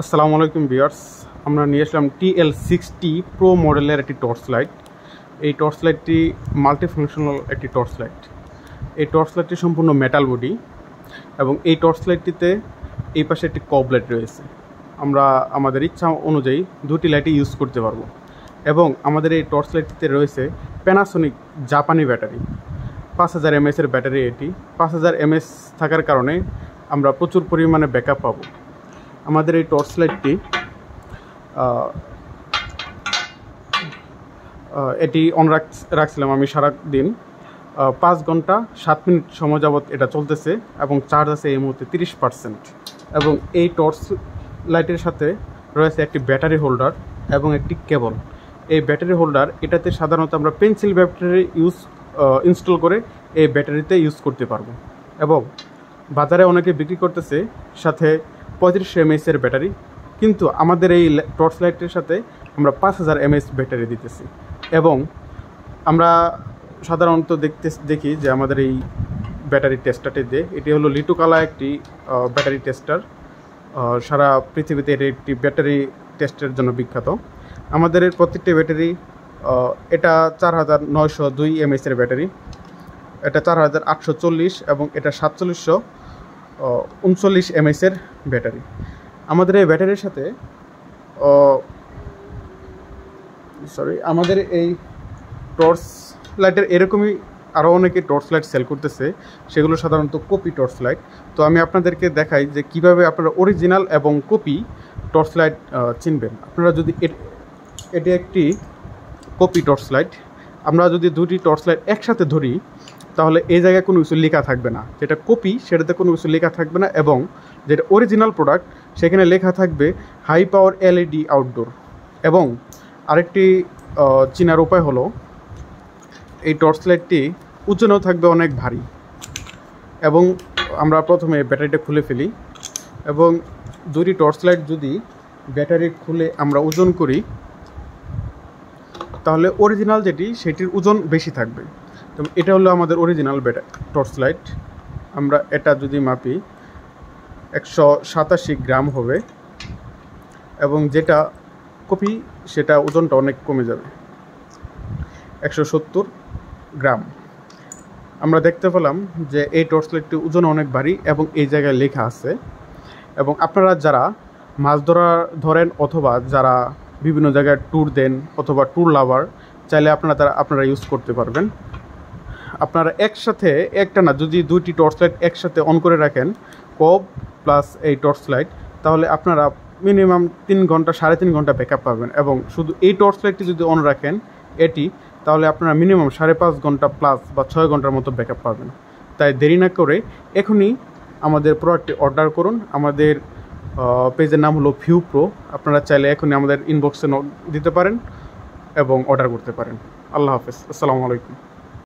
আসসালামু আলাইকুম ভিউয়ার্স, আমরা নিয়ে আসলাম TL60 প্রো মডেলের একটি টর্চ লাইট। এই টর্চ লাইটটি মাল্টি ফাংশনাল একটি টর্চ লাইট। এই টর্চ লাইটটি সম্পূর্ণ মেটাল বডি এবং এই টর্চ লাইটটিতে এই পাশে একটি কব লাইট রয়েছে। আমরা আমাদের ইচ্ছা অনুযায়ী দুটি লাইটই ইউজ করতে পারবো। এবং আমাদের এই টর্চ লাইটটিতে রয়েছে প্যানাসোনিক জাপানি ব্যাটারি, 5000 mAh এর ব্যাটারি। এটি 5000 mAh থাকার কারণে আমরা প্রচুর পরিমাণে ব্যাকআপ পাবো। আমাদের এই টর্চ লাইটটি এটি অন রাখছিলাম আমি সারা দিন, 5 ঘন্টা 7 মিনিট সময় যাবৎ এটা চলতেছে এবং চার্জ আছে এই মুহূর্তে 30%। এবং এই টর্চ লাইটের সাথে রয়েছে একটি ব্যাটারি হোল্ডার এবং একটি কেবল। এই ব্যাটারি হোল্ডার এটাতে সাধারণত আমরা পেন্সিল ব্যাটারি ইনস্টল করে এই ব্যাটারিতে ইউজ করতে পারবো। এবং বাজারে অনেকে বিক্রি করতেছে সাথে 3500 mAh এর ব্যাটারি, কিন্তু আমাদের এই টর্চ লাইটের সাথে আমরা 5000 mAh ব্যাটারি দিতেছি। এবং আমরা সাধারণত দেখি যে আমাদের এই ব্যাটারি টেস্টারটি দিয়ে, এটি হলো লিটুকালা একটি ব্যাটারি টেস্টার। সারা পৃথিবীতে এটি একটি ব্যাটারি টেস্টের জন্য বিখ্যাত। আমাদের প্রত্যেকটি ব্যাটারি, এটা 4902 mAh এর ব্যাটারি, এটা 4840 এবং এটা 4739 mAh এর ব্যাটারি। আমাদের এই ব্যাটারির সাথে আমাদের এই টর্চ লাইটের এরকমই আরও অনেকে টর্চ লাইট সেল করতেছে, সেগুলো সাধারণত কপি টর্চ লাইট। তো আমি আপনাদেরকে দেখাই যে কিভাবে আপনারা অরিজিনাল এবং কপি টর্চ লাইট চিনবেন। আপনারা যদি এটি একটি কপি টর্চ লাইট, আমরা যদি দুটি টর্চ লাইট একসাথে ধরি তাহলে এই জায়গায় কোনো কিছু লেখা থাকবে না। যেটা কপি সেটাতে কোনো কিছু লেখা থাকবে না, এবং যেটা অরিজিনাল প্রোডাক্ট সেখানে লেখা থাকবে হাই পাওয়ার LED আউটডোর। এবং আরেকটি চেনার উপায় হলো, এই টর্চ লাইটটি ওজনেও থাকবে অনেক ভারী। এবং আমরা প্রথমে ব্যাটারিটা খুলে ফেলি, এবং দুটি টর্চ লাইট যদি ব্যাটারি খুলে আমরা ওজন করি তাহলে অরিজিনাল যেটি সেটির ওজন বেশি থাকবে। তো এটা হলো আমাদের অরিজিনাল টর্চ লাইট। আমরা এটা যদি মাপি 187 গ্রাম হবে, এবং যেটা কপি সেটা ওজনটা অনেক কমে যাবে, 170 গ্রাম। আমরা দেখতে পেলাম যে এই টর্চ লাইটটি ওজন অনেক ভারী এবং এই জায়গায় লেখা আছে। এবং আপনারা যারা মাছ ধরেন অথবা যারা বিভিন্ন জায়গায় ট্যুর দেন অথবা ট্যুর লাভার, চাইলে আপনারা ইউজ করতে পারবেন। আপনারা একসাথে একটা না, যদি দুইটি টর্চ লাইট একসাথে অন করে রাখেন, কব প্লাস এই টর্চ লাইট, তাহলে আপনারা মিনিমাম 3 ঘন্টা 3.5 ঘন্টা ব্যাকআপ পাবেন। এবং শুধু এই টর্চ লাইটটি যদি অন রাখেন এটি, তাহলে আপনারা মিনিমাম 5.5 ঘন্টা প্লাস বা 6 ঘন্টার মতো ব্যাকআপ পাবেন। তাই দেরি না করে এখনই আমাদের প্রোডাক্টটি অর্ডার করুন। আমাদের পেজের নাম হলো ভিউ প্রো। আপনারা চাইলে এখনই আমাদের ইনবক্সে দিতে পারেন এবং অর্ডার করতে পারেন। আল্লাহ হাফেজ, আসসালামু আলাইকুম।